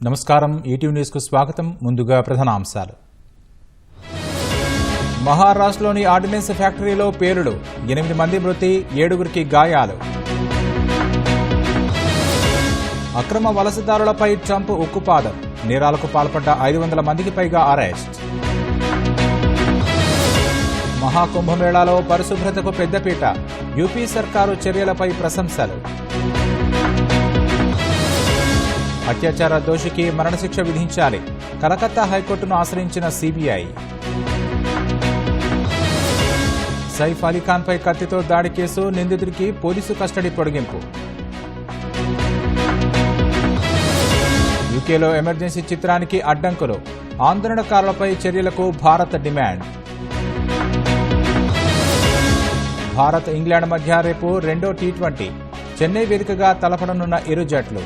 నమస్కారం ETV news కు స్వాగతం. ముందుగా ప్రధానాంశాలు. మహారాష్ట్రలోని ఆర్డినెన్స్ ఫ్యాక్టరీలో పేలుడు, 8 మంది మృతి, 7గురికి గాయాలు. అక్రమ వలసదారులపై ట్రంప్ ఉక్కుపాదం, నేరాలకు పాల్పడ్డ 500 మందికి పైగా అరెస్ట్. మహాకుంభమేళాలో పరిశుభ్రతకు పెద్దపీట, యూపీ సర్కారు చర్యలపై ప్రశంసలు. అత్యాచార దోషికి మరణశిక్ష విధించాలి, కలకత్తా హైకోర్టును ఆశ్రయించిన సీబీఐ. సైఫ్ అలీఖాన్పై కత్తితో దాడి కేసు, నిందితుడికి పోలీసు కస్టడీ పొడిగింపు. యూకేలో ఎమర్జెన్సీ చిత్రానికి అడ్డంకులు, ఆందోళనకారులపై చర్యలకు భారత్ డిమాండ్. భారత్ ఇంగ్లాండ్ మధ్య రేపు రెండో టీ20, చెన్నై వేదికగా తలపడనున్న ఇరు జట్లు.